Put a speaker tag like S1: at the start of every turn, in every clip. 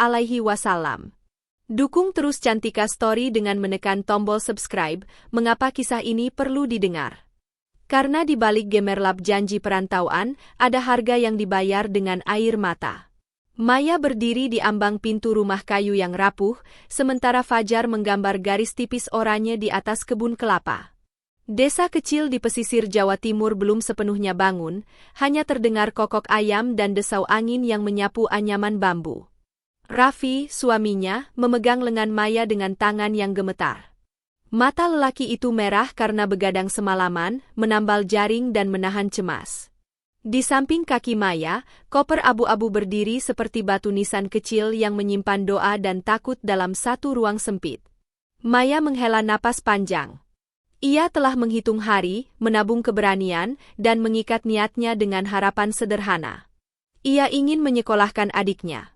S1: Alaihi Wasallam. Dukung terus Cantika Story dengan menekan tombol subscribe. Mengapa kisah ini perlu didengar? Karena di balik gemerlap janji perantauan, ada harga yang dibayar dengan air mata. Maya berdiri di ambang pintu rumah kayu yang rapuh, sementara Fajar menggambar garis tipis oranye di atas kebun kelapa. Desa kecil di pesisir Jawa Timur belum sepenuhnya bangun, hanya terdengar kokok ayam dan desau angin yang menyapu anyaman bambu. Raffi, suaminya, memegang lengan Maya dengan tangan yang gemetar. Mata lelaki itu merah karena begadang semalaman, menambal jaring dan menahan cemas. Di samping kaki Maya, koper abu-abu berdiri seperti batu nisan kecil yang menyimpan doa dan takut dalam satu ruang sempit. Maya menghela napas panjang. Ia telah menghitung hari, menabung keberanian, dan mengikat niatnya dengan harapan sederhana. Ia ingin menyekolahkan adiknya.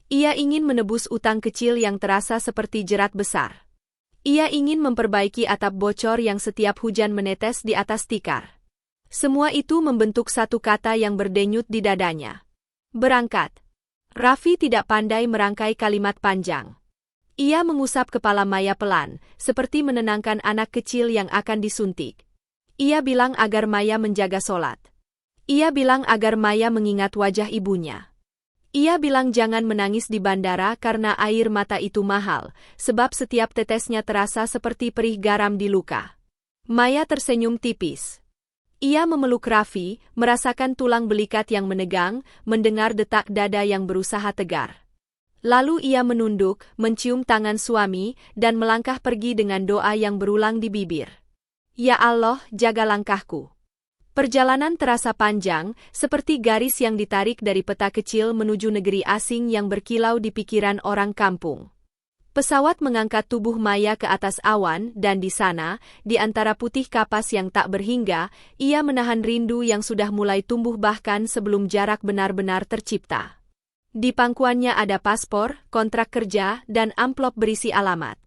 S1: Ia ingin menebus utang kecil yang terasa seperti jerat besar. Ia ingin memperbaiki atap bocor yang setiap hujan menetes di atas tikar. Semua itu membentuk satu kata yang berdenyut di dadanya. Berangkat. Raffi tidak pandai merangkai kalimat panjang. Ia mengusap kepala Maya pelan, seperti menenangkan anak kecil yang akan disuntik. Ia bilang agar Maya menjaga sholat. Ia bilang agar Maya mengingat wajah ibunya. Ia bilang jangan menangis di bandara karena air mata itu mahal, sebab setiap tetesnya terasa seperti perih garam di luka. Maya tersenyum tipis. Ia memeluk Raffi, merasakan tulang belikat yang menegang, mendengar detak dada yang berusaha tegar. Lalu ia menunduk, mencium tangan suami, dan melangkah pergi dengan doa yang berulang di bibir. Ya Allah, jaga langkahku. Perjalanan terasa panjang, seperti garis yang ditarik dari peta kecil menuju negeri asing yang berkilau di pikiran orang kampung. Pesawat mengangkat tubuh Maya ke atas awan, dan di sana, di antara putih kapas yang tak berhingga, ia menahan rindu yang sudah mulai tumbuh bahkan sebelum jarak benar-benar tercipta. Di pangkuannya ada paspor, kontrak kerja, dan amplop berisi alamat.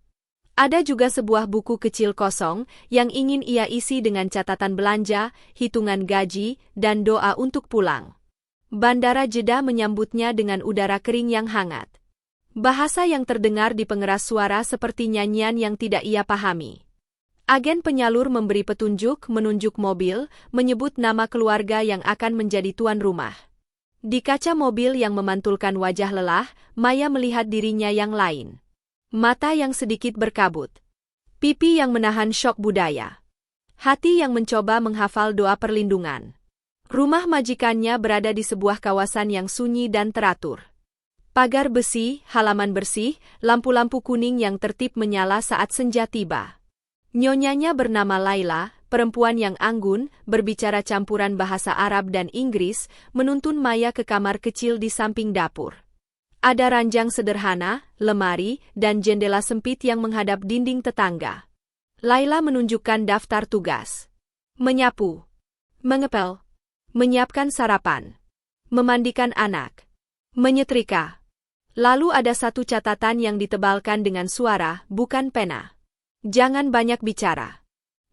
S1: Ada juga sebuah buku kecil kosong yang ingin ia isi dengan catatan belanja, hitungan gaji, dan doa untuk pulang. Bandara Jeddah menyambutnya dengan udara kering yang hangat. Bahasa yang terdengar di pengeras suara seperti nyanyian yang tidak ia pahami. Agen penyalur memberi petunjuk, menunjuk mobil, menyebut nama keluarga yang akan menjadi tuan rumah. Di kaca mobil yang memantulkan wajah lelah, Maya melihat dirinya yang lain. Mata yang sedikit berkabut. Pipi yang menahan syok budaya. Hati yang mencoba menghafal doa perlindungan. Rumah majikannya berada di sebuah kawasan yang sunyi dan teratur. Pagar besi, halaman bersih, lampu-lampu kuning yang tertib menyala saat senja tiba. Nyonyanya bernama Laila, perempuan yang anggun, berbicara campuran bahasa Arab dan Inggris, menuntun Maya ke kamar kecil di samping dapur. Ada ranjang sederhana, lemari, dan jendela sempit yang menghadap dinding tetangga. Laila menunjukkan daftar tugas. Menyapu, mengepel, menyiapkan sarapan, memandikan anak, menyetrika. Lalu ada satu catatan yang ditebalkan dengan suara, bukan pena. Jangan banyak bicara.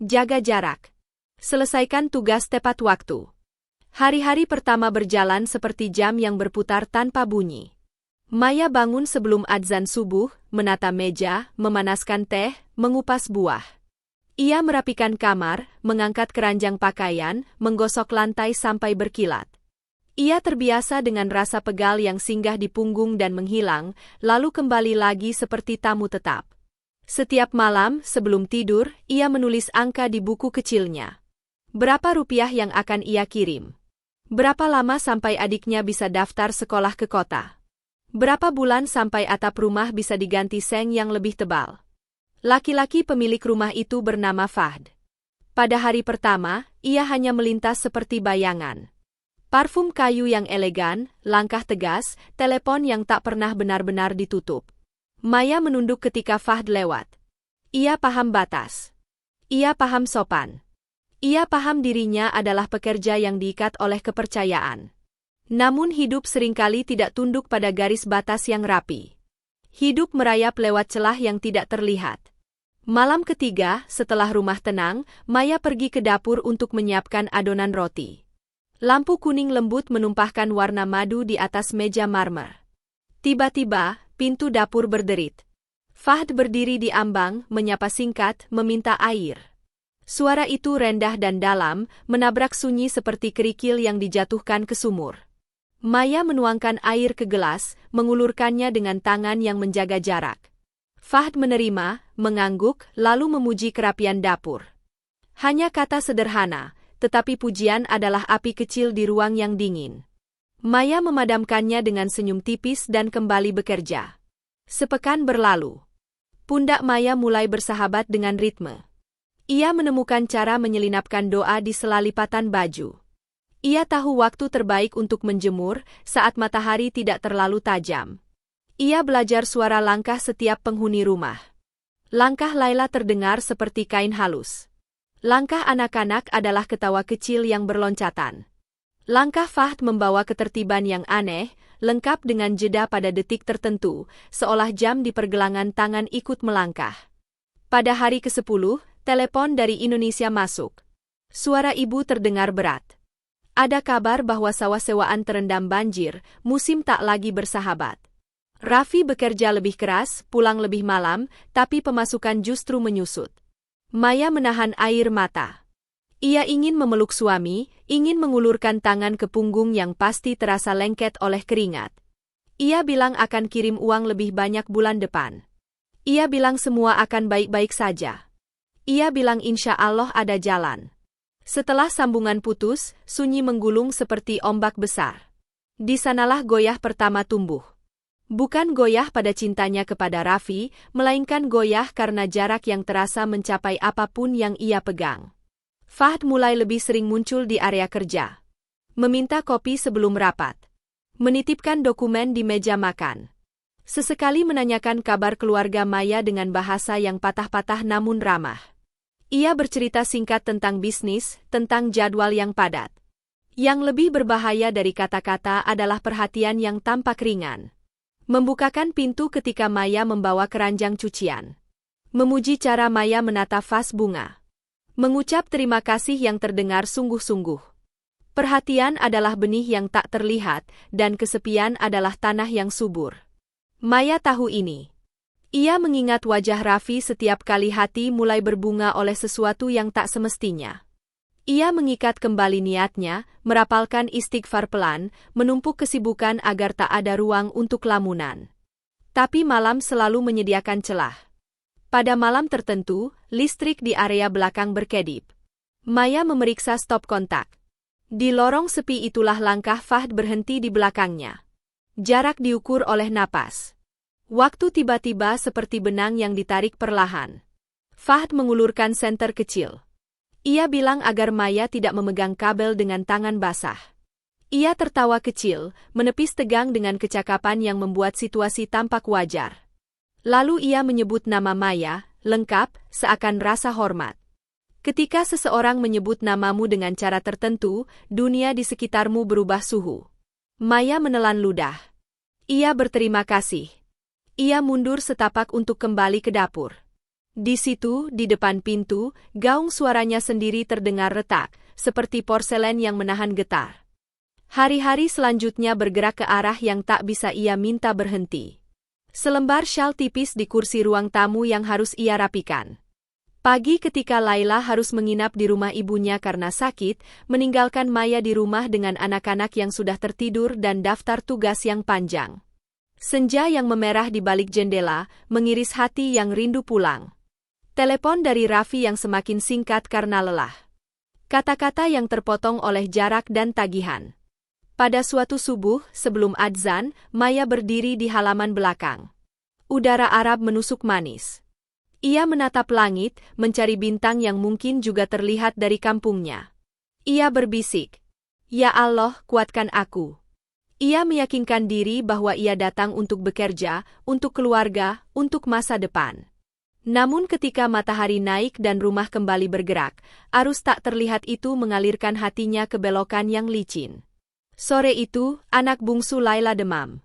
S1: Jaga jarak. Selesaikan tugas tepat waktu. Hari-hari pertama berjalan seperti jam yang berputar tanpa bunyi. Maya bangun sebelum adzan subuh, menata meja, memanaskan teh, mengupas buah. Ia merapikan kamar, mengangkat keranjang pakaian, menggosok lantai sampai berkilat. Ia terbiasa dengan rasa pegal yang singgah di punggung dan menghilang, lalu kembali lagi seperti tamu tetap. Setiap malam, sebelum tidur, ia menulis angka di buku kecilnya. Berapa rupiah yang akan ia kirim? Berapa lama sampai adiknya bisa daftar sekolah ke kota? Berapa bulan sampai atap rumah bisa diganti seng yang lebih tebal? Laki-laki pemilik rumah itu bernama Fahd. Pada hari pertama, ia hanya melintas seperti bayangan. Parfum kayu yang elegan, langkah tegas, telepon yang tak pernah benar-benar ditutup. Maya menunduk ketika Fahd lewat. Ia paham batas. Ia paham sopan. Ia paham dirinya adalah pekerja yang diikat oleh kepercayaan. Namun hidup seringkali tidak tunduk pada garis batas yang rapi. Hidup merayap lewat celah yang tidak terlihat. Malam ketiga, setelah rumah tenang, Maya pergi ke dapur untuk menyiapkan adonan roti. Lampu kuning lembut menumpahkan warna madu di atas meja marmer. Tiba-tiba, pintu dapur berderit. Fahd berdiri di ambang, menyapa singkat, meminta air. Suara itu rendah dan dalam, menabrak sunyi seperti kerikil yang dijatuhkan ke sumur. Maya menuangkan air ke gelas, mengulurkannya dengan tangan yang menjaga jarak. Fahd menerima, mengangguk, lalu memuji kerapian dapur. Hanya kata sederhana, tetapi pujian adalah api kecil di ruang yang dingin. Maya memadamkannya dengan senyum tipis dan kembali bekerja. Sepekan berlalu. Pundak Maya mulai bersahabat dengan ritme. Ia menemukan cara menyelinapkan doa di sela lipatan baju. Ia tahu waktu terbaik untuk menjemur saat matahari tidak terlalu tajam. Ia belajar suara langkah setiap penghuni rumah. Langkah Laila terdengar seperti kain halus. Langkah anak-anak adalah ketawa kecil yang berloncatan. Langkah Fahd membawa ketertiban yang aneh, lengkap dengan jeda pada detik tertentu, seolah jam di pergelangan tangan ikut melangkah. Pada hari ke-10, telepon dari Indonesia masuk. Suara ibu terdengar berat. Ada kabar bahwa sawah sewaan terendam banjir, musim tak lagi bersahabat. Raffi bekerja lebih keras, pulang lebih malam, tapi pemasukan justru menyusut. Maya menahan air mata. Ia ingin memeluk suami, ingin mengulurkan tangan ke punggung yang pasti terasa lengket oleh keringat. Ia bilang akan kirim uang lebih banyak bulan depan. Ia bilang semua akan baik-baik saja. Ia bilang insya Allah ada jalan. Setelah sambungan putus, sunyi menggulung seperti ombak besar. Di sanalah goyah pertama tumbuh. Bukan goyah pada cintanya kepada Raffi, melainkan goyah karena jarak yang terasa mencapai apapun yang ia pegang. Fahd mulai lebih sering muncul di area kerja. Meminta kopi sebelum rapat. Menitipkan dokumen di meja makan. Sesekali menanyakan kabar keluarga Maya dengan bahasa yang patah-patah namun ramah. Ia bercerita singkat tentang bisnis, tentang jadwal yang padat. Yang lebih berbahaya dari kata-kata adalah perhatian yang tampak ringan. Membukakan pintu ketika Maya membawa keranjang cucian. Memuji cara Maya menata vas bunga. Mengucap terima kasih yang terdengar sungguh-sungguh. Perhatian adalah benih yang tak terlihat, dan kesepian adalah tanah yang subur. Maya tahu ini. Ia mengingat wajah Raffi setiap kali hati mulai berbunga oleh sesuatu yang tak semestinya. Ia mengikat kembali niatnya, merapalkan istighfar pelan, menumpuk kesibukan agar tak ada ruang untuk lamunan. Tapi malam selalu menyediakan celah. Pada malam tertentu, listrik di area belakang berkedip. Maya memeriksa stop kontak. Di lorong sepi itulah langkah Fahd berhenti di belakangnya. Jarak diukur oleh napas. Waktu tiba-tiba seperti benang yang ditarik perlahan. Fahd mengulurkan senter kecil. Ia bilang agar Maya tidak memegang kabel dengan tangan basah. Ia tertawa kecil, menepis tegang dengan kecakapan yang membuat situasi tampak wajar. Lalu ia menyebut nama Maya, lengkap, seakan rasa hormat. Ketika seseorang menyebut namamu dengan cara tertentu, dunia di sekitarmu berubah suhu. Maya menelan ludah. Ia berterima kasih. Ia mundur setapak untuk kembali ke dapur. Di situ, di depan pintu, gaung suaranya sendiri terdengar retak, seperti porselen yang menahan getar. Hari-hari selanjutnya bergerak ke arah yang tak bisa ia minta berhenti. Selembar syal tipis di kursi ruang tamu yang harus ia rapikan. Pagi ketika Laila harus menginap di rumah ibunya karena sakit, meninggalkan Maya di rumah dengan anak-anak yang sudah tertidur dan daftar tugas yang panjang. Senja yang memerah di balik jendela, mengiris hati yang rindu pulang. Telepon dari Raffi yang semakin singkat karena lelah. Kata-kata yang terpotong oleh jarak dan tagihan. Pada suatu subuh, sebelum adzan, Maya berdiri di halaman belakang. Udara Arab menusuk manis. Ia menatap langit, mencari bintang yang mungkin juga terlihat dari kampungnya. Ia berbisik, "Ya Allah, kuatkan aku." Ia meyakinkan diri bahwa ia datang untuk bekerja, untuk keluarga, untuk masa depan. Namun ketika matahari naik dan rumah kembali bergerak, arus tak terlihat itu mengalirkan hatinya ke belokan yang licin. Sore itu, anak bungsu Laila demam.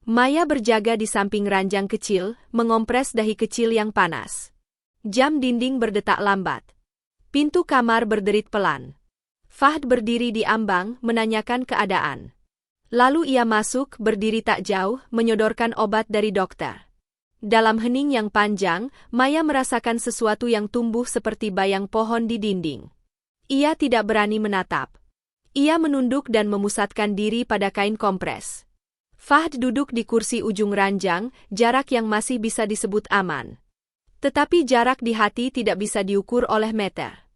S1: Maya berjaga di samping ranjang kecil, mengompres dahi kecil yang panas. Jam dinding berdetak lambat. Pintu kamar berderit pelan. Fahd berdiri di ambang, menanyakan keadaan. Lalu ia masuk, berdiri tak jauh, menyodorkan obat dari dokter. Dalam hening yang panjang, Maya merasakan sesuatu yang tumbuh seperti bayang pohon di dinding. Ia tidak berani menatap. Ia menunduk dan memusatkan diri pada kain kompres. Fahd duduk di kursi ujung ranjang, jarak yang masih bisa disebut aman. Tetapi jarak di hati tidak bisa diukur oleh meter.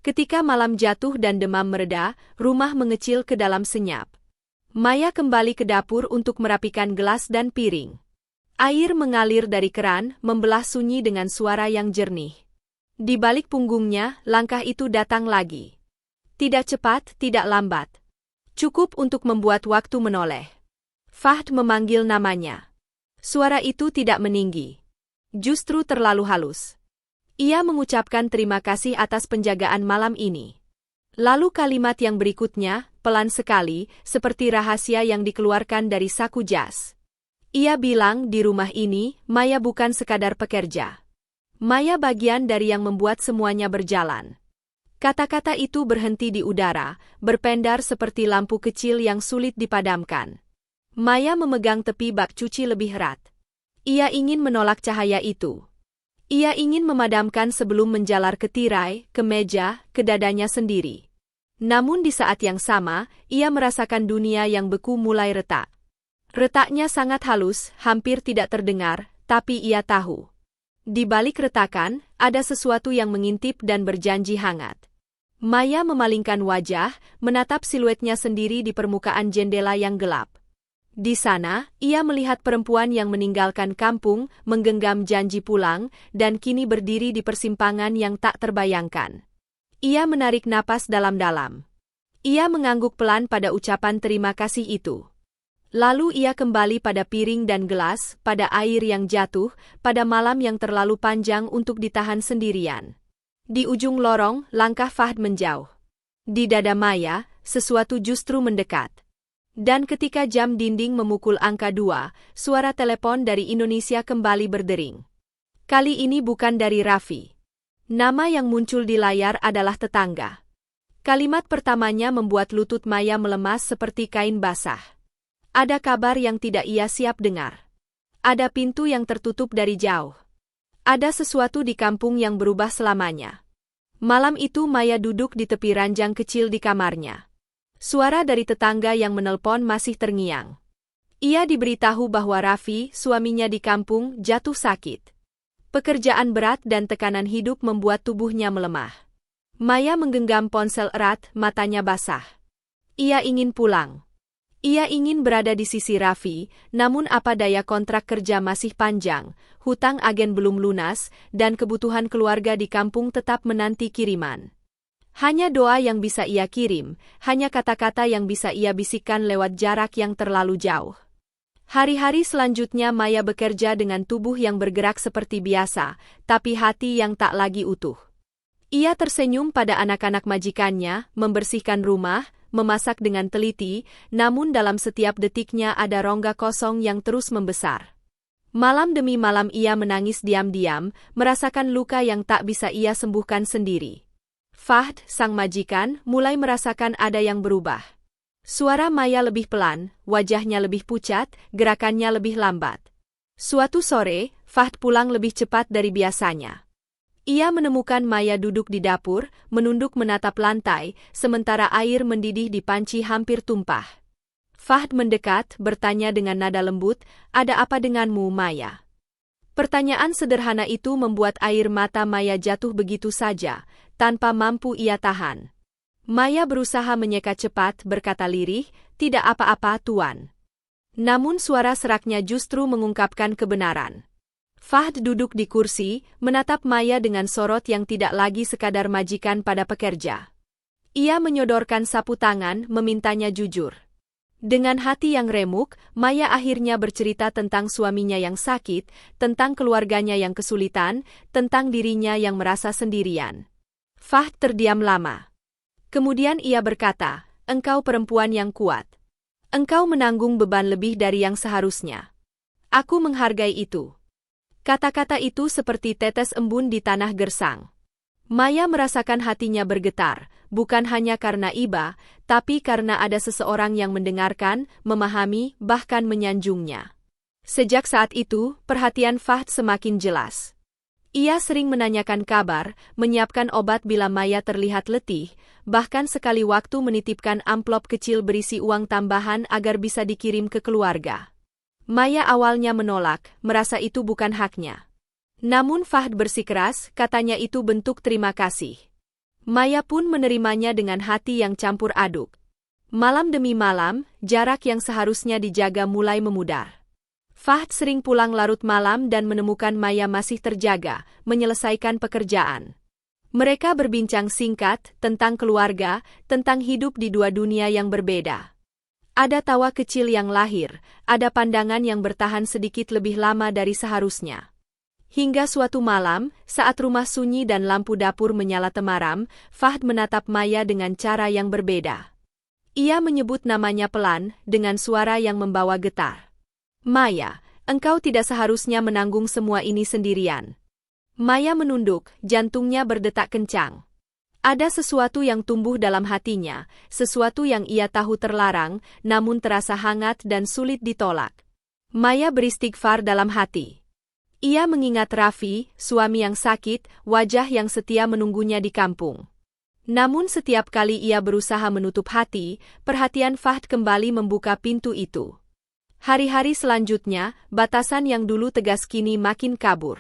S1: Ketika malam jatuh dan demam mereda, rumah mengecil ke dalam senyap. Maya kembali ke dapur untuk merapikan gelas dan piring. Air mengalir dari keran, membelah sunyi dengan suara yang jernih. Di balik punggungnya, langkah itu datang lagi. Tidak cepat, tidak lambat. Cukup untuk membuat waktu menoleh. Fahd memanggil namanya. Suara itu tidak meninggi. Justru terlalu halus. Ia mengucapkan terima kasih atas penjagaan malam ini. Lalu kalimat yang berikutnya, pelan sekali, seperti rahasia yang dikeluarkan dari saku jas. Ia bilang di rumah ini, Maya bukan sekadar pekerja. Maya bagian dari yang membuat semuanya berjalan. Kata-kata itu berhenti di udara, berpendar seperti lampu kecil yang sulit dipadamkan. Maya memegang tepi bak cuci lebih erat. Ia ingin menolak cahaya itu. Ia ingin memadamkan sebelum menjalar ke tirai, ke meja, ke dadanya sendiri. Namun di saat yang sama, ia merasakan dunia yang beku mulai retak. Retaknya sangat halus, hampir tidak terdengar, tapi ia tahu. Di balik retakan, ada sesuatu yang mengintip dan berjanji hangat. Maya memalingkan wajah, menatap siluetnya sendiri di permukaan jendela yang gelap. Di sana, ia melihat perempuan yang meninggalkan kampung, menggenggam janji pulang, dan kini berdiri di persimpangan yang tak terbayangkan. Ia menarik napas dalam-dalam. Ia mengangguk pelan pada ucapan terima kasih itu. Lalu ia kembali pada piring dan gelas, pada air yang jatuh, pada malam yang terlalu panjang untuk ditahan sendirian. Di ujung lorong, langkah Fahd menjauh. Di dada Maya, sesuatu justru mendekat. Dan ketika jam dinding memukul angka 2, suara telepon dari Indonesia kembali berdering. Kali ini bukan dari Raffi. Nama yang muncul di layar adalah tetangga. Kalimat pertamanya membuat lutut Maya melemas seperti kain basah. Ada kabar yang tidak ia siap dengar. Ada pintu yang tertutup dari jauh. Ada sesuatu di kampung yang berubah selamanya. Malam itu Maya duduk di tepi ranjang kecil di kamarnya. Suara dari tetangga yang menelpon masih terngiang. Ia diberitahu bahwa Raffi, suaminya di kampung, jatuh sakit. Pekerjaan berat dan tekanan hidup membuat tubuhnya melemah. Maya menggenggam ponsel erat, matanya basah. Ia ingin pulang. Ia ingin berada di sisi Raffi, namun apa daya kontrak kerja masih panjang, hutang agen belum lunas, dan kebutuhan keluarga di kampung tetap menanti kiriman. Hanya doa yang bisa ia kirim, hanya kata-kata yang bisa ia bisikkan lewat jarak yang terlalu jauh. Hari-hari selanjutnya Maya bekerja dengan tubuh yang bergerak seperti biasa, tapi hati yang tak lagi utuh. Ia tersenyum pada anak-anak majikannya, membersihkan rumah, memasak dengan teliti, namun dalam setiap detiknya ada rongga kosong yang terus membesar. Malam demi malam ia menangis diam-diam, merasakan luka yang tak bisa ia sembuhkan sendiri. Fahd, sang majikan, mulai merasakan ada yang berubah. Suara Maya lebih pelan, wajahnya lebih pucat, gerakannya lebih lambat. Suatu sore, Fahd pulang lebih cepat dari biasanya. Ia menemukan Maya duduk di dapur, menunduk menatap lantai, sementara air mendidih di panci hampir tumpah. Fahd mendekat, bertanya dengan nada lembut, "Ada apa denganmu, Maya?" Pertanyaan sederhana itu membuat air mata Maya jatuh begitu saja, tanpa mampu ia tahan. Maya berusaha menyeka cepat, berkata lirih, "Tidak apa-apa, Tuan." Namun suara seraknya justru mengungkapkan kebenaran. Fahd duduk di kursi, menatap Maya dengan sorot yang tidak lagi sekadar majikan pada pekerja. Ia menyodorkan sapu tangan, memintanya jujur. Dengan hati yang remuk, Maya akhirnya bercerita tentang suaminya yang sakit, tentang keluarganya yang kesulitan, tentang dirinya yang merasa sendirian. Fahd terdiam lama. Kemudian ia berkata, "Engkau perempuan yang kuat. Engkau menanggung beban lebih dari yang seharusnya. Aku menghargai itu." Kata-kata itu seperti tetes embun di tanah gersang. Maya merasakan hatinya bergetar, bukan hanya karena iba, tapi karena ada seseorang yang mendengarkan, memahami, bahkan menyanjungnya. Sejak saat itu, perhatian Fahd semakin jelas. Ia sering menanyakan kabar, menyiapkan obat bila Maya terlihat letih, bahkan sekali waktu menitipkan amplop kecil berisi uang tambahan agar bisa dikirim ke keluarga. Maya awalnya menolak, merasa itu bukan haknya. Namun Fahd bersikeras, katanya itu bentuk terima kasih. Maya pun menerimanya dengan hati yang campur aduk. Malam demi malam, jarak yang seharusnya dijaga mulai memudar. Fahd sering pulang larut malam dan menemukan Maya masih terjaga, menyelesaikan pekerjaan. Mereka berbincang singkat tentang keluarga, tentang hidup di dua dunia yang berbeda. Ada tawa kecil yang lahir, ada pandangan yang bertahan sedikit lebih lama dari seharusnya. Hingga suatu malam, saat rumah sunyi dan lampu dapur menyala temaram, Fahd menatap Maya dengan cara yang berbeda. Ia menyebut namanya pelan, dengan suara yang membawa getar. Maya, engkau tidak seharusnya menanggung semua ini sendirian. Maya menunduk, jantungnya berdetak kencang. Ada sesuatu yang tumbuh dalam hatinya, sesuatu yang ia tahu terlarang, namun terasa hangat dan sulit ditolak. Maya beristighfar dalam hati. Ia mengingat Raffi, suami yang sakit, wajah yang setia menunggunya di kampung. Namun setiap kali ia berusaha menutup hati, perhatian Fahd kembali membuka pintu itu. Hari-hari selanjutnya, batasan yang dulu tegas kini makin kabur.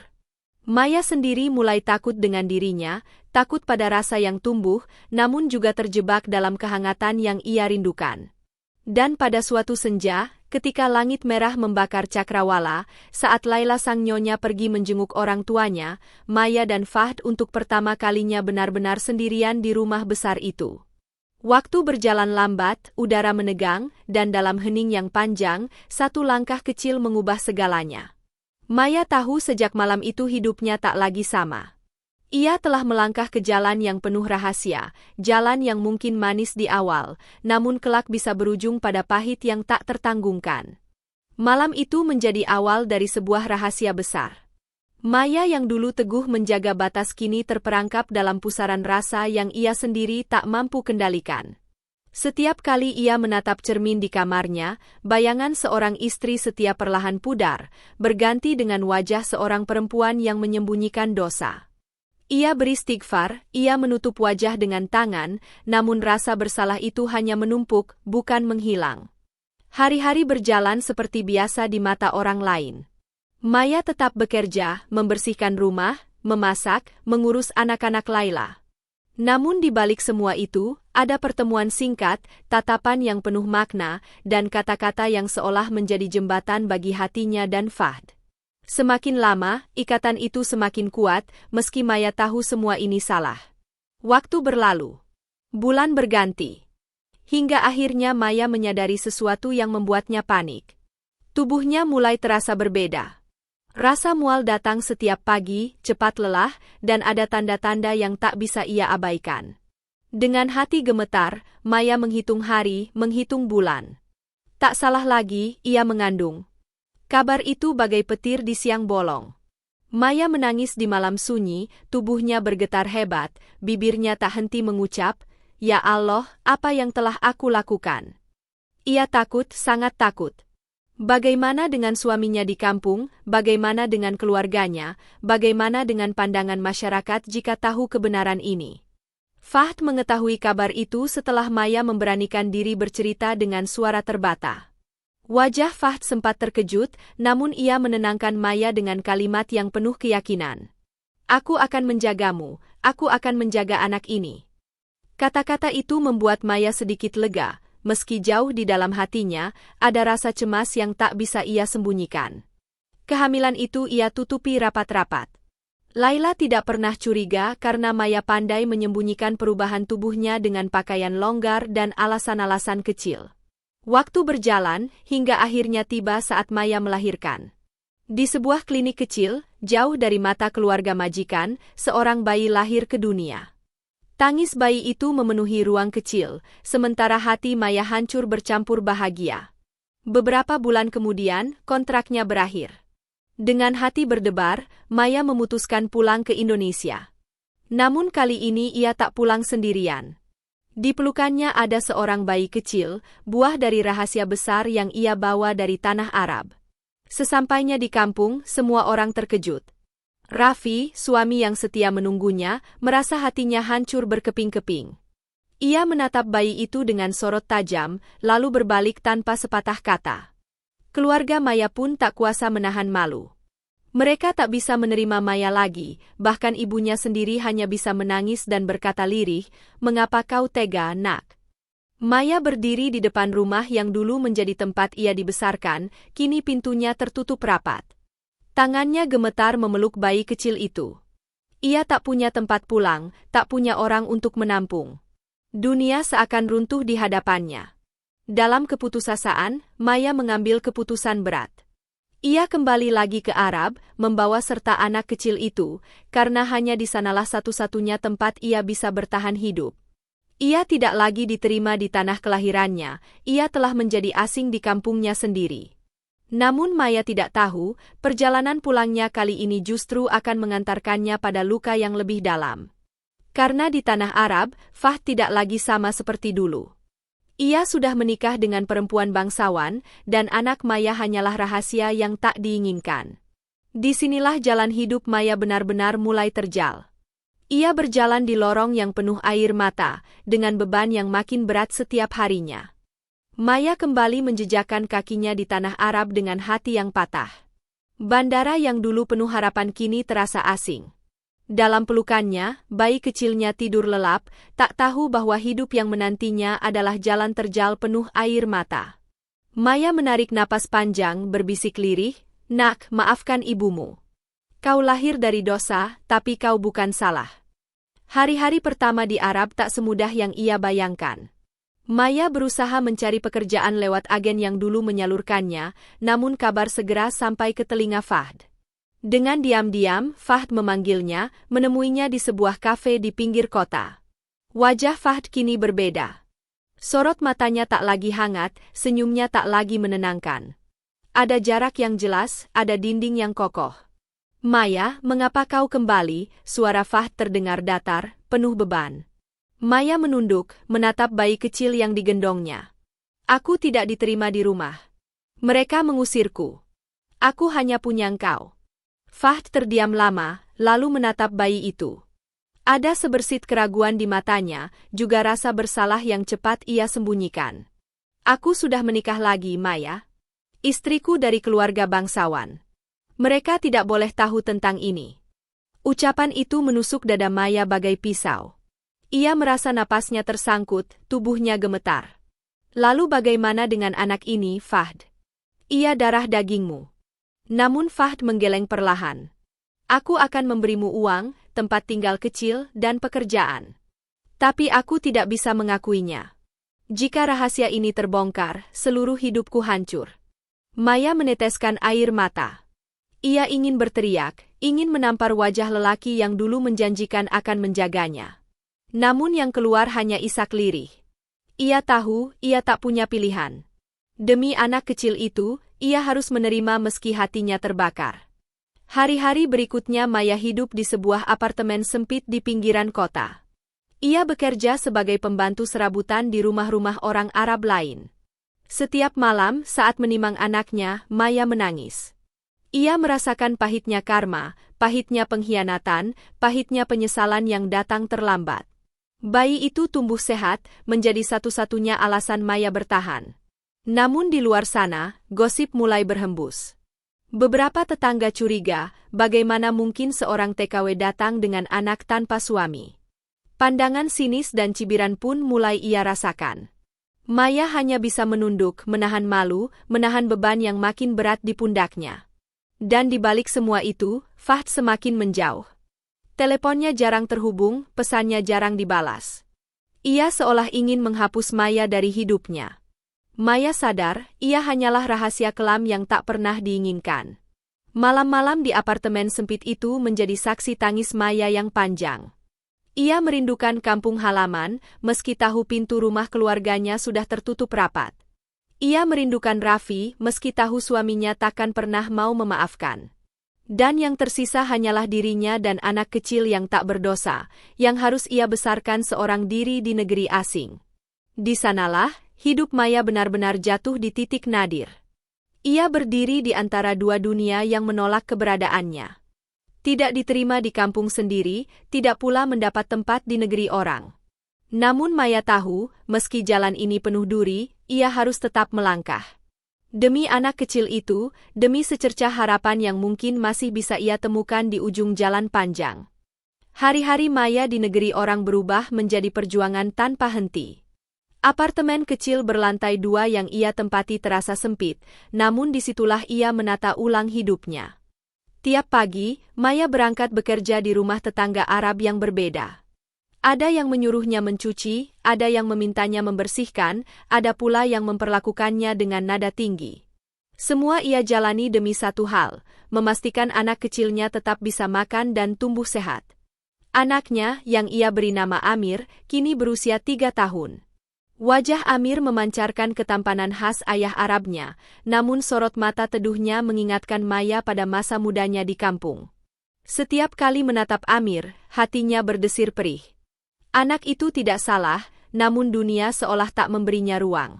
S1: Maya sendiri mulai takut dengan dirinya, takut pada rasa yang tumbuh, namun juga terjebak dalam kehangatan yang ia rindukan. Dan pada suatu senja, ketika langit merah membakar cakrawala, saat Laila sang nyonya pergi menjenguk orang tuanya, Maya dan Fahd untuk pertama kalinya benar-benar sendirian di rumah besar itu. Waktu berjalan lambat, udara menegang, dan dalam hening yang panjang, satu langkah kecil mengubah segalanya. Maya tahu sejak malam itu hidupnya tak lagi sama. Ia telah melangkah ke jalan yang penuh rahasia, jalan yang mungkin manis di awal, namun kelak bisa berujung pada pahit yang tak tertanggungkan. Malam itu menjadi awal dari sebuah rahasia besar. Maya yang dulu teguh menjaga batas kini terperangkap dalam pusaran rasa yang ia sendiri tak mampu kendalikan. Setiap kali ia menatap cermin di kamarnya, bayangan seorang istri setia perlahan pudar, berganti dengan wajah seorang perempuan yang menyembunyikan dosa. Ia beristighfar, ia menutup wajah dengan tangan, namun rasa bersalah itu hanya menumpuk, bukan menghilang. Hari-hari berjalan seperti biasa di mata orang lain. Maya tetap bekerja, membersihkan rumah, memasak, mengurus anak-anak Laila. Namun di balik semua itu, ada pertemuan singkat, tatapan yang penuh makna, dan kata-kata yang seolah menjadi jembatan bagi hatinya dan Fahd. Semakin lama, ikatan itu semakin kuat, meski Maya tahu semua ini salah. Waktu berlalu. Bulan berganti. Hingga akhirnya Maya menyadari sesuatu yang membuatnya panik. Tubuhnya mulai terasa berbeda. Rasa mual datang setiap pagi, cepat lelah, dan ada tanda-tanda yang tak bisa ia abaikan. Dengan hati gemetar, Maya menghitung hari, menghitung bulan. Tak salah lagi, ia mengandung. Kabar itu bagai petir di siang bolong. Maya menangis di malam sunyi, tubuhnya bergetar hebat, bibirnya tak henti mengucap, "Ya Allah, apa yang telah aku lakukan?" Ia takut, sangat takut. Bagaimana dengan suaminya di kampung, bagaimana dengan keluarganya, bagaimana dengan pandangan masyarakat jika tahu kebenaran ini? Fahd mengetahui kabar itu setelah Maya memberanikan diri bercerita dengan suara terbata. Wajah Fahd sempat terkejut, namun ia menenangkan Maya dengan kalimat yang penuh keyakinan. "Aku akan menjagamu, aku akan menjaga anak ini." Kata-kata itu membuat Maya sedikit lega. Meski jauh di dalam hatinya, ada rasa cemas yang tak bisa ia sembunyikan. Kehamilan itu ia tutupi rapat-rapat. Laila tidak pernah curiga karena Maya pandai menyembunyikan perubahan tubuhnya dengan pakaian longgar dan alasan-alasan kecil. Waktu berjalan, hingga akhirnya tiba saat Maya melahirkan. Di sebuah klinik kecil, jauh dari mata keluarga majikan, seorang bayi lahir ke dunia. Tangis bayi itu memenuhi ruang kecil, sementara hati Maya hancur bercampur bahagia. Beberapa bulan kemudian, kontraknya berakhir. Dengan hati berdebar, Maya memutuskan pulang ke Indonesia. Namun kali ini ia tak pulang sendirian. Di pelukannya ada seorang bayi kecil, buah dari rahasia besar yang ia bawa dari tanah Arab. Sesampainya di kampung, semua orang terkejut. Raffi, suami yang setia menunggunya, merasa hatinya hancur berkeping-keping. Ia menatap bayi itu dengan sorot tajam, lalu berbalik tanpa sepatah kata. Keluarga Maya pun tak kuasa menahan malu. Mereka tak bisa menerima Maya lagi, bahkan ibunya sendiri hanya bisa menangis dan berkata lirih, "Mengapa kau tega, Nak?" Maya berdiri di depan rumah yang dulu menjadi tempat ia dibesarkan, kini pintunya tertutup rapat. Tangannya gemetar memeluk bayi kecil itu. Ia tak punya tempat pulang, tak punya orang untuk menampung. Dunia seakan runtuh di hadapannya. Dalam keputusasaan, Maya mengambil keputusan berat. Ia kembali lagi ke Arab, membawa serta anak kecil itu, karena hanya di sanalah satu-satunya tempat ia bisa bertahan hidup. Ia tidak lagi diterima di tanah kelahirannya, ia telah menjadi asing di kampungnya sendiri. Namun Maya tidak tahu, perjalanan pulangnya kali ini justru akan mengantarkannya pada luka yang lebih dalam. Karena di tanah Arab, Fahd tidak lagi sama seperti dulu. Ia sudah menikah dengan perempuan bangsawan, dan anak Maya hanyalah rahasia yang tak diinginkan. Disinilah jalan hidup Maya benar-benar mulai terjal. Ia berjalan di lorong yang penuh air mata, dengan beban yang makin berat setiap harinya. Maya kembali menjejakkan kakinya di tanah Arab dengan hati yang patah. Bandara yang dulu penuh harapan kini terasa asing. Dalam pelukannya, bayi kecilnya tidur lelap, tak tahu bahwa hidup yang menantinya adalah jalan terjal penuh air mata. Maya menarik napas panjang, berbisik lirih, "Nak, maafkan ibumu. Kau lahir dari dosa, tapi kau bukan salah." Hari-hari pertama di Arab tak semudah yang ia bayangkan. Maya berusaha mencari pekerjaan lewat agen yang dulu menyalurkannya, namun kabar segera sampai ke telinga Fahd. Dengan diam-diam, Fahd memanggilnya, menemuinya di sebuah kafe di pinggir kota. Wajah Fahd kini berbeda. Sorot matanya tak lagi hangat, senyumnya tak lagi menenangkan. Ada jarak yang jelas, ada dinding yang kokoh. "Maya, mengapa kau kembali?" Suara Fahd terdengar datar, penuh beban. Maya menunduk, menatap bayi kecil yang digendongnya. "Aku tidak diterima di rumah. Mereka mengusirku. Aku hanya punya engkau." Fahd terdiam lama, lalu menatap bayi itu. Ada sebersit keraguan di matanya, juga rasa bersalah yang cepat ia sembunyikan. "Aku sudah menikah lagi, Maya. Istriku dari keluarga bangsawan. Mereka tidak boleh tahu tentang ini." Ucapan itu menusuk dada Maya bagai pisau. Ia merasa napasnya tersangkut, tubuhnya gemetar. "Lalu bagaimana dengan anak ini, Fahd? Ia darah dagingmu." Namun Fahd menggeleng perlahan. "Aku akan memberimu uang, tempat tinggal kecil, dan pekerjaan. Tapi aku tidak bisa mengakuinya. Jika rahasia ini terbongkar, seluruh hidupku hancur." Maya meneteskan air mata. Ia ingin berteriak, ingin menampar wajah lelaki yang dulu menjanjikan akan menjaganya. Namun yang keluar hanya isak lirih. Ia tahu, ia tak punya pilihan. Demi anak kecil itu, ia harus menerima meski hatinya terbakar. Hari-hari berikutnya Maya hidup di sebuah apartemen sempit di pinggiran kota. Ia bekerja sebagai pembantu serabutan di rumah-rumah orang Arab lain. Setiap malam saat menimang anaknya, Maya menangis. Ia merasakan pahitnya karma, pahitnya pengkhianatan, pahitnya penyesalan yang datang terlambat. Bayi itu tumbuh sehat, menjadi satu-satunya alasan Maya bertahan. Namun di luar sana, gosip mulai berhembus. Beberapa tetangga curiga, bagaimana mungkin seorang TKW datang dengan anak tanpa suami. Pandangan sinis dan cibiran pun mulai ia rasakan. Maya hanya bisa menunduk, menahan malu, menahan beban yang makin berat di pundaknya. Dan di balik semua itu, Fahd semakin menjauh. Teleponnya jarang terhubung, pesannya jarang dibalas. Ia seolah ingin menghapus Maya dari hidupnya. Maya sadar, ia hanyalah rahasia kelam yang tak pernah diinginkan. Malam-malam di apartemen sempit itu menjadi saksi tangis Maya yang panjang. Ia merindukan kampung halaman, meski tahu pintu rumah keluarganya sudah tertutup rapat. Ia merindukan Raffi, meski tahu suaminya takkan pernah mau memaafkan. Dan yang tersisa hanyalah dirinya dan anak kecil yang tak berdosa, yang harus ia besarkan seorang diri di negeri asing. Di sanalah, hidup Maya benar-benar jatuh di titik nadir. Ia berdiri di antara dua dunia yang menolak keberadaannya. Tidak diterima di kampung sendiri, tidak pula mendapat tempat di negeri orang. Namun Maya tahu, meski jalan ini penuh duri, ia harus tetap melangkah. Demi anak kecil itu, demi secercah harapan yang mungkin masih bisa ia temukan di ujung jalan panjang. Hari-hari Maya di negeri orang berubah menjadi perjuangan tanpa henti. Apartemen kecil berlantai 2 yang ia tempati terasa sempit, namun disitulah ia menata ulang hidupnya. Tiap pagi, Maya berangkat bekerja di rumah tetangga Arab yang berbeda. Ada yang menyuruhnya mencuci, ada yang memintanya membersihkan, ada pula yang memperlakukannya dengan nada tinggi. Semua ia jalani demi satu hal, memastikan anak kecilnya tetap bisa makan dan tumbuh sehat. Anaknya, yang ia beri nama Amir, kini berusia 3 tahun. Wajah Amir memancarkan ketampanan khas ayah Arabnya, namun sorot mata teduhnya mengingatkan Maya pada masa mudanya di kampung. Setiap kali menatap Amir, hatinya berdesir perih. Anak itu tidak salah, namun dunia seolah tak memberinya ruang.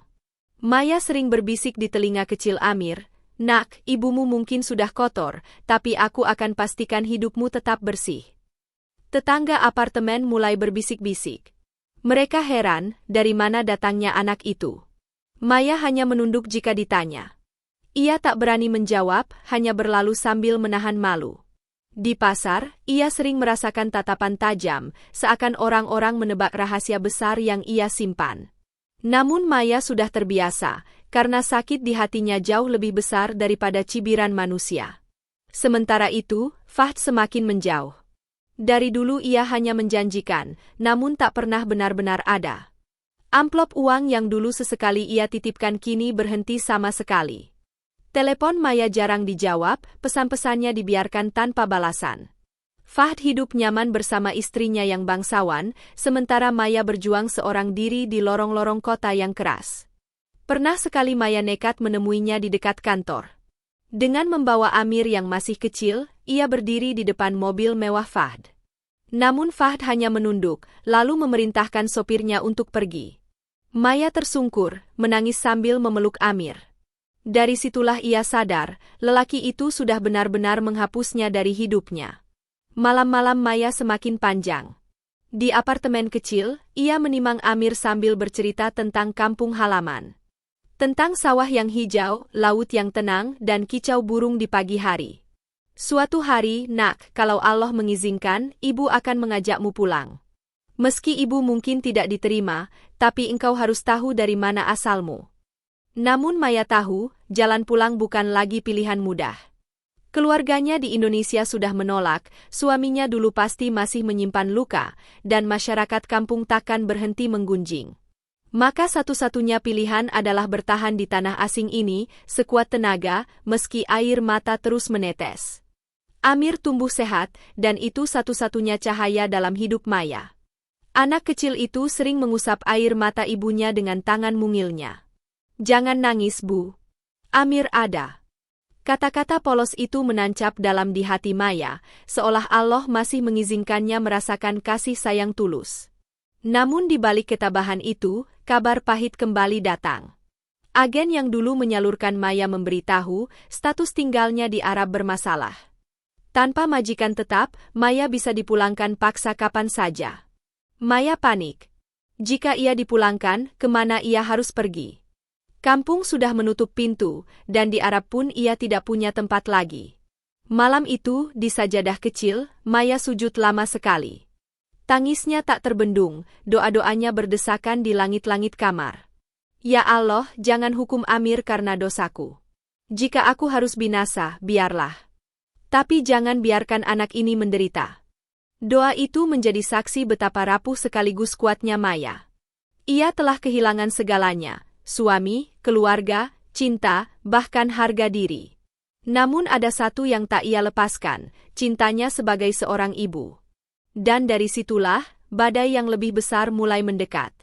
S1: Maya sering berbisik di telinga kecil Amir, "Nak, ibumu mungkin sudah kotor, tapi aku akan pastikan hidupmu tetap bersih." Tetangga apartemen mulai berbisik-bisik. Mereka heran, dari mana datangnya anak itu. Maya hanya menunduk jika ditanya. Ia tak berani menjawab, hanya berlalu sambil menahan malu. Di pasar, ia sering merasakan tatapan tajam, seakan orang-orang menebak rahasia besar yang ia simpan. Namun Maya sudah terbiasa, karena sakit di hatinya jauh lebih besar daripada cibiran manusia. Sementara itu, Fahd semakin menjauh. Dari dulu ia hanya menjanjikan, namun tak pernah benar-benar ada. Amplop uang yang dulu sesekali ia titipkan kini berhenti sama sekali. Telepon Maya jarang dijawab, pesan-pesannya dibiarkan tanpa balasan. Fahd hidup nyaman bersama istrinya yang bangsawan, sementara Maya berjuang seorang diri di lorong-lorong kota yang keras. Pernah sekali Maya nekat menemuinya di dekat kantor. Dengan membawa Amir yang masih kecil, ia berdiri di depan mobil mewah Fahd. Namun Fahd hanya menunduk, lalu memerintahkan sopirnya untuk pergi. Maya tersungkur, menangis sambil memeluk Amir. Dari situlah ia sadar, lelaki itu sudah benar-benar menghapusnya dari hidupnya. Malam-malam Maya semakin panjang. Di apartemen kecil, ia menimang Amir sambil bercerita tentang kampung halaman. Tentang sawah yang hijau, laut yang tenang, dan kicau burung di pagi hari. Suatu hari, "Nak, kalau Allah mengizinkan, ibu akan mengajakmu pulang. Meski ibu mungkin tidak diterima, tapi engkau harus tahu dari mana asalmu." Namun Maya tahu, jalan pulang bukan lagi pilihan mudah. Keluarganya di Indonesia sudah menolak, suaminya dulu pasti masih menyimpan luka, dan masyarakat kampung takkan berhenti menggunjing. Maka satu-satunya pilihan adalah bertahan di tanah asing ini, sekuat tenaga, meski air mata terus menetes. Amir tumbuh sehat, dan itu satu-satunya cahaya dalam hidup Maya. Anak kecil itu sering mengusap air mata ibunya dengan tangan mungilnya. "Jangan nangis, Bu. Amir ada." Kata-kata polos itu menancap dalam di hati Maya, seolah Allah masih mengizinkannya merasakan kasih sayang tulus. Namun di balik ketabahan itu, kabar pahit kembali datang. Agen yang dulu menyalurkan Maya memberitahu, status tinggalnya di Arab bermasalah. Tanpa majikan tetap, Maya bisa dipulangkan paksa kapan saja. Maya panik. Jika ia dipulangkan, kemana ia harus pergi? Kampung sudah menutup pintu, dan di Arab pun ia tidak punya tempat lagi. Malam itu, di sajadah kecil, Maya sujud lama sekali. Tangisnya tak terbendung, doa-doanya berdesakan di langit-langit kamar. "Ya Allah, jangan hukum Amir karena dosaku. Jika aku harus binasa, biarlah. Tapi jangan biarkan anak ini menderita." Doa itu menjadi saksi betapa rapuh sekaligus kuatnya Maya. Ia telah kehilangan segalanya. Suami, keluarga, cinta, bahkan harga diri. Namun ada satu yang tak ia lepaskan, cintanya sebagai seorang ibu. Dan dari situlah, badai yang lebih besar mulai mendekat.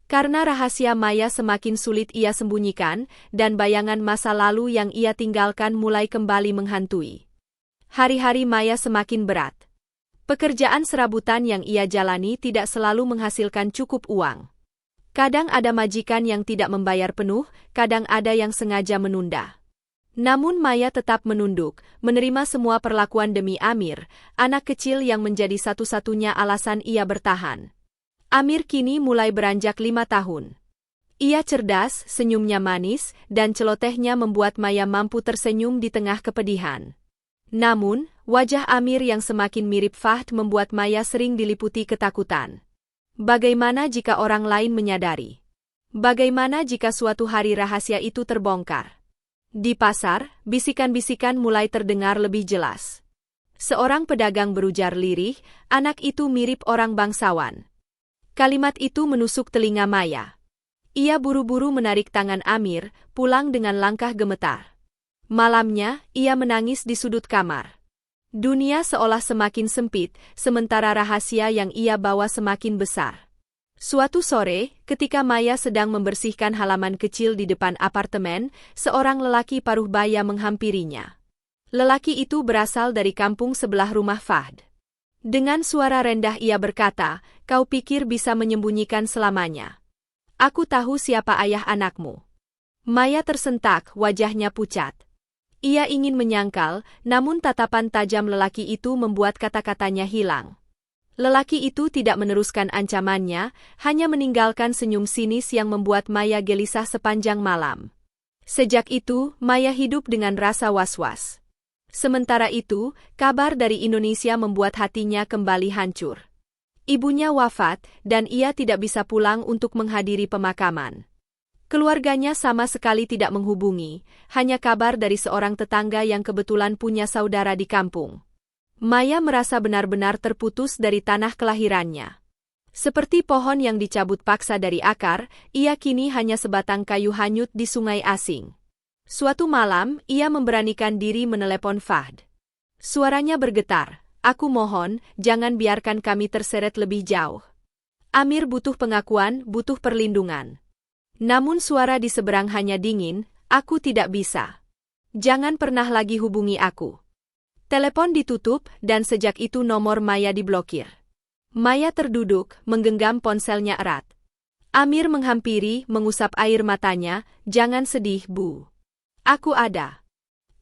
S1: Karena rahasia Maya semakin sulit ia sembunyikan, dan bayangan masa lalu yang ia tinggalkan mulai kembali menghantui. Hari-hari Maya semakin berat. Pekerjaan serabutan yang ia jalani tidak selalu menghasilkan cukup uang. Kadang ada majikan yang tidak membayar penuh, kadang ada yang sengaja menunda. Namun Maya tetap menunduk, menerima semua perlakuan demi Amir, anak kecil yang menjadi satu-satunya alasan ia bertahan. Amir kini mulai beranjak 5 tahun. Ia cerdas, senyumnya manis, dan celotehnya membuat Maya mampu tersenyum di tengah kepedihan. Namun, wajah Amir yang semakin mirip Fahd membuat Maya sering diliputi ketakutan. Bagaimana jika orang lain menyadari? Bagaimana jika suatu hari rahasia itu terbongkar? Di pasar, bisikan-bisikan mulai terdengar lebih jelas. Seorang pedagang berujar lirih, anak itu mirip orang bangsawan. Kalimat itu menusuk telinga Maya. Ia buru-buru menarik tangan Amir, pulang dengan langkah gemetar. Malamnya, ia menangis di sudut kamar. Dunia seolah semakin sempit, sementara rahasia yang ia bawa semakin besar. Suatu sore, ketika Maya sedang membersihkan halaman kecil di depan apartemen, seorang lelaki paruh baya menghampirinya. Lelaki itu berasal dari kampung sebelah rumah Fahd. Dengan suara rendah ia berkata, "Kau pikir bisa menyembunyikan selamanya? Aku tahu siapa ayah anakmu." Maya tersentak, wajahnya pucat. Ia ingin menyangkal, namun tatapan tajam lelaki itu membuat kata-katanya hilang. Lelaki itu tidak meneruskan ancamannya, hanya meninggalkan senyum sinis yang membuat Maya gelisah sepanjang malam. Sejak itu, Maya hidup dengan rasa was-was. Sementara itu, kabar dari Indonesia membuat hatinya kembali hancur. Ibunya wafat, dan ia tidak bisa pulang untuk menghadiri pemakaman. Keluarganya sama sekali tidak menghubungi, hanya kabar dari seorang tetangga yang kebetulan punya saudara di kampung. Maya merasa benar-benar terputus dari tanah kelahirannya. Seperti pohon yang dicabut paksa dari akar, ia kini hanya sebatang kayu hanyut di sungai asing. Suatu malam, ia memberanikan diri menelepon Fahd. Suaranya bergetar, "Aku mohon, jangan biarkan kami terseret lebih jauh. Amir butuh pengakuan, butuh perlindungan." Namun suara di seberang hanya dingin, "Aku tidak bisa. Jangan pernah lagi hubungi aku." Telepon ditutup, dan sejak itu nomor Maya diblokir. Maya terduduk, menggenggam ponselnya erat. Amir menghampiri, mengusap air matanya, "Jangan sedih, Bu. Aku ada."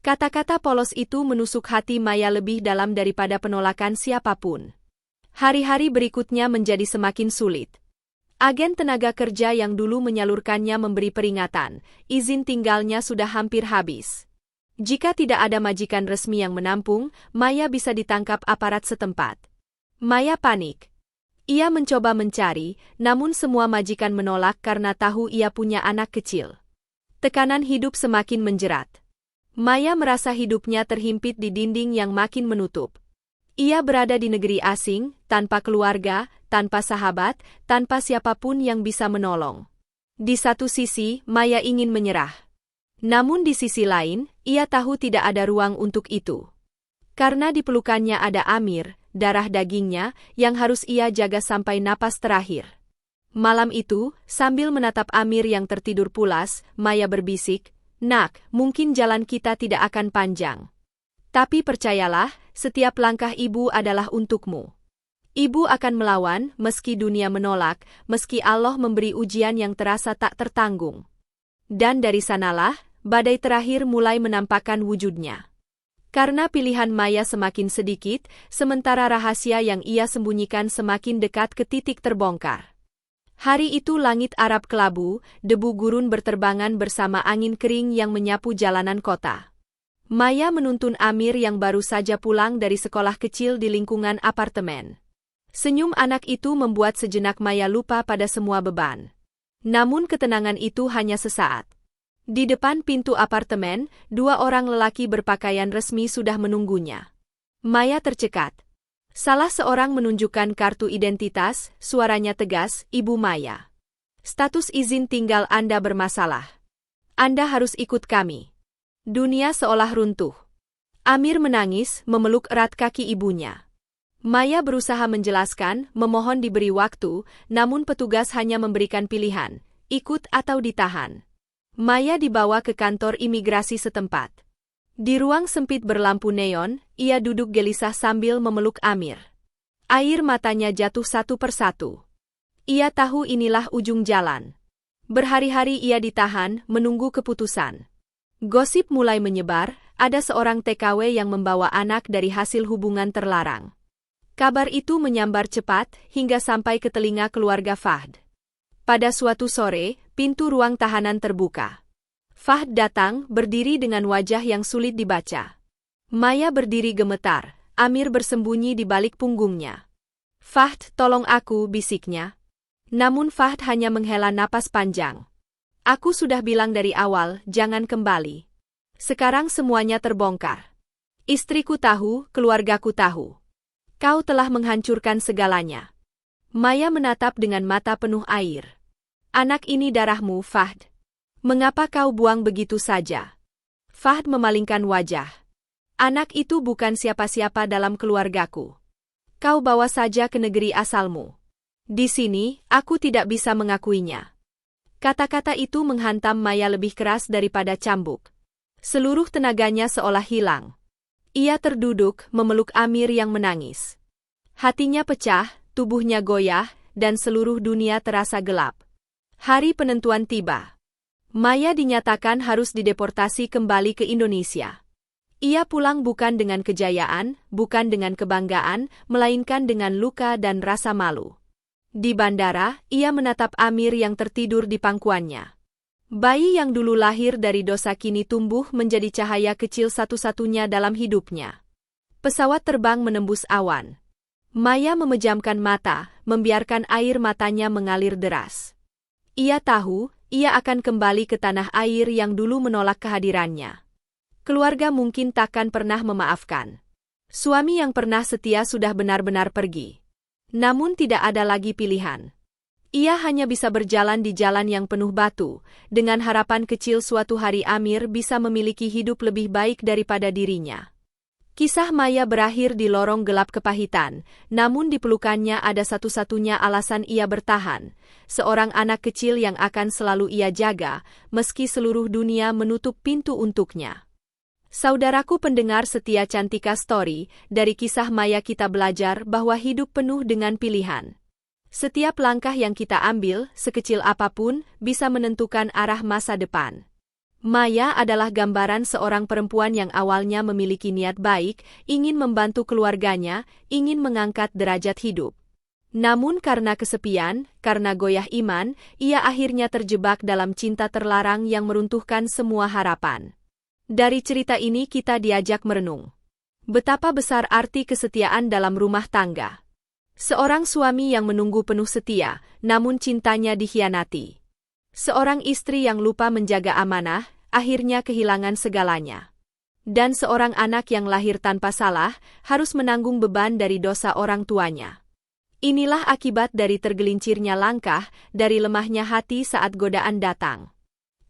S1: Kata-kata polos itu menusuk hati Maya lebih dalam daripada penolakan siapapun. Hari-hari berikutnya menjadi semakin sulit. Agen tenaga kerja yang dulu menyalurkannya memberi peringatan, izin tinggalnya sudah hampir habis. Jika tidak ada majikan resmi yang menampung, Maya bisa ditangkap aparat setempat. Maya panik. Ia mencoba mencari, namun semua majikan menolak karena tahu ia punya anak kecil. Tekanan hidup semakin menjerat. Maya merasa hidupnya terhimpit di dinding yang makin menutup. Ia berada di negeri asing, tanpa keluarga, tanpa sahabat, tanpa siapapun yang bisa menolong. Di satu sisi, Maya ingin menyerah. Namun di sisi lain, ia tahu tidak ada ruang untuk itu. Karena di pelukannya ada Amir, darah dagingnya, yang harus ia jaga sampai napas terakhir. Malam itu, sambil menatap Amir yang tertidur pulas, Maya berbisik, "Nak, mungkin jalan kita tidak akan panjang. Tapi percayalah, setiap langkah ibu adalah untukmu. Ibu akan melawan, meski dunia menolak, meski Allah memberi ujian yang terasa tak tertanggung." Dan dari sanalah, badai terakhir mulai menampakkan wujudnya. Karena pilihan Maya semakin sedikit, sementara rahasia yang ia sembunyikan semakin dekat ke titik terbongkar. Hari itu langit Arab kelabu, debu gurun berterbangan bersama angin kering yang menyapu jalanan kota. Maya menuntun Amir yang baru saja pulang dari sekolah kecil di lingkungan apartemen. Senyum anak itu membuat sejenak Maya lupa pada semua beban. Namun ketenangan itu hanya sesaat. Di depan pintu apartemen, dua orang lelaki berpakaian resmi sudah menunggunya. Maya tercekat. Salah seorang menunjukkan kartu identitas, suaranya tegas, "Ibu Maya. Status izin tinggal Anda bermasalah. Anda harus ikut kami." Dunia seolah runtuh. Amir menangis, memeluk erat kaki ibunya. Maya berusaha menjelaskan, memohon diberi waktu, namun petugas hanya memberikan pilihan, ikut atau ditahan. Maya dibawa ke kantor imigrasi setempat. Di ruang sempit berlampu neon, ia duduk gelisah sambil memeluk Amir. Air matanya jatuh satu persatu. Ia tahu inilah ujung jalan. Berhari-hari ia ditahan, menunggu keputusan. Gosip mulai menyebar, ada seorang TKW yang membawa anak dari hasil hubungan terlarang. Kabar itu menyambar cepat, hingga sampai ke telinga keluarga Fahd. Pada suatu sore, pintu ruang tahanan terbuka. Fahd datang, berdiri dengan wajah yang sulit dibaca. Maya berdiri gemetar, Amir bersembunyi di balik punggungnya. "Fahd, tolong aku," bisiknya. Namun Fahd hanya menghela napas panjang. "Aku sudah bilang dari awal, jangan kembali. Sekarang semuanya terbongkar. Istriku tahu, keluargaku tahu. Kau telah menghancurkan segalanya." Maya menatap dengan mata penuh air. "Anak ini darahmu, Fahd. Mengapa kau buang begitu saja?" Fahd memalingkan wajah. "Anak itu bukan siapa-siapa dalam keluargaku. Kau bawa saja ke negeri asalmu. Di sini, aku tidak bisa mengakuinya." Kata-kata itu menghantam Maya lebih keras daripada cambuk. Seluruh tenaganya seolah hilang. Ia terduduk, memeluk Amir yang menangis. Hatinya pecah, tubuhnya goyah, dan seluruh dunia terasa gelap. Hari penentuan tiba. Maya dinyatakan harus dideportasi kembali ke Indonesia. Ia pulang bukan dengan kejayaan, bukan dengan kebanggaan, melainkan dengan luka dan rasa malu. Di bandara, ia menatap Amir yang tertidur di pangkuannya. Bayi yang dulu lahir dari dosa kini tumbuh menjadi cahaya kecil satu-satunya dalam hidupnya. Pesawat terbang menembus awan. Maya memejamkan mata, membiarkan air matanya mengalir deras. Ia tahu, ia akan kembali ke tanah air yang dulu menolak kehadirannya. Keluarga mungkin takkan pernah memaafkan. Suami yang pernah setia sudah benar-benar pergi. Namun tidak ada lagi pilihan. Ia hanya bisa berjalan di jalan yang penuh batu, dengan harapan kecil suatu hari Amir bisa memiliki hidup lebih baik daripada dirinya. Kisah Maya berakhir di lorong gelap kepahitan, namun di pelukannya ada satu-satunya alasan ia bertahan, seorang anak kecil yang akan selalu ia jaga, meski seluruh dunia menutup pintu untuknya. Saudaraku pendengar setia Cantika Story, dari kisah Maya kita belajar bahwa hidup penuh dengan pilihan. Setiap langkah yang kita ambil, sekecil apapun, bisa menentukan arah masa depan. Maya adalah gambaran seorang perempuan yang awalnya memiliki niat baik, ingin membantu keluarganya, ingin mengangkat derajat hidup. Namun karena kesepian, karena goyah iman, ia akhirnya terjebak dalam cinta terlarang yang meruntuhkan semua harapan. Dari cerita ini kita diajak merenung. Betapa besar arti kesetiaan dalam rumah tangga. Seorang suami yang menunggu penuh setia, namun cintanya dikhianati. Seorang istri yang lupa menjaga amanah, akhirnya kehilangan segalanya. Dan seorang anak yang lahir tanpa salah, harus menanggung beban dari dosa orang tuanya. Inilah akibat dari tergelincirnya langkah, dari lemahnya hati saat godaan datang.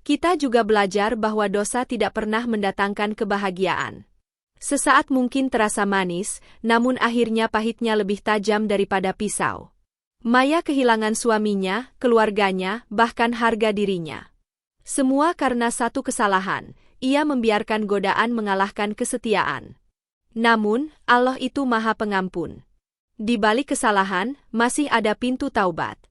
S1: Kita juga belajar bahwa dosa tidak pernah mendatangkan kebahagiaan. Sesaat mungkin terasa manis, namun akhirnya pahitnya lebih tajam daripada pisau. Maya kehilangan suaminya, keluarganya, bahkan harga dirinya. Semua karena satu kesalahan, ia membiarkan godaan mengalahkan kesetiaan. Namun, Allah itu Maha Pengampun. Di balik kesalahan, masih ada pintu taubat.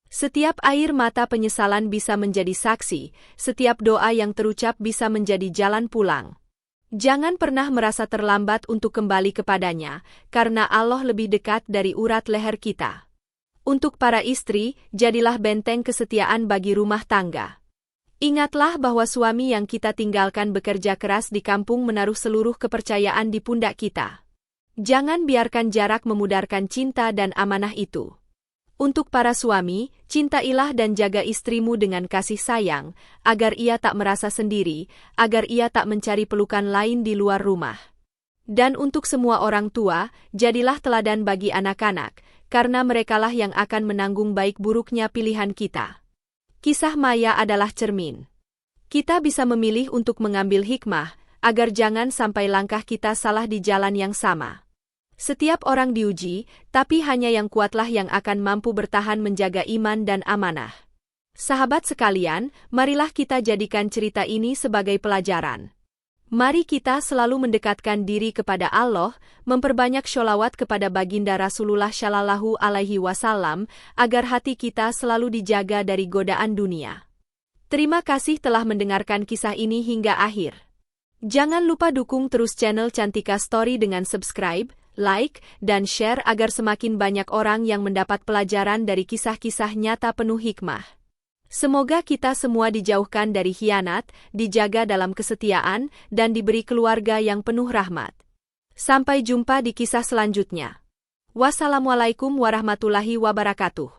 S1: Setiap air mata penyesalan bisa menjadi saksi, setiap doa yang terucap bisa menjadi jalan pulang. Jangan pernah merasa terlambat untuk kembali kepadanya, karena Allah lebih dekat dari urat leher kita. Untuk para istri, jadilah benteng kesetiaan bagi rumah tangga. Ingatlah bahwa suami yang kita tinggalkan bekerja keras di kampung menaruh seluruh kepercayaan di pundak kita. Jangan biarkan jarak memudarkan cinta dan amanah itu. Untuk para suami, cintailah dan jaga istrimu dengan kasih sayang, agar ia tak merasa sendiri, agar ia tak mencari pelukan lain di luar rumah. Dan untuk semua orang tua, jadilah teladan bagi anak-anak, karena merekalah yang akan menanggung baik buruknya pilihan kita. Kisah Maya adalah cermin. Kita bisa memilih untuk mengambil hikmah, agar jangan sampai langkah kita salah di jalan yang sama. Setiap orang diuji, tapi hanya yang kuatlah yang akan mampu bertahan menjaga iman dan amanah. Sahabat sekalian, marilah kita jadikan cerita ini sebagai pelajaran. Mari kita selalu mendekatkan diri kepada Allah, memperbanyak sholawat kepada baginda Rasulullah Shallallahu Alaihi Wasallam, agar hati kita selalu dijaga dari godaan dunia. Terima kasih telah mendengarkan kisah ini hingga akhir. Jangan lupa dukung terus channel Cantika Story dengan subscribe, like, dan share agar semakin banyak orang yang mendapat pelajaran dari kisah-kisah nyata penuh hikmah. Semoga kita semua dijauhkan dari khianat, dijaga dalam kesetiaan, dan diberi keluarga yang penuh rahmat. Sampai jumpa di kisah selanjutnya. Wassalamualaikum warahmatullahi wabarakatuh.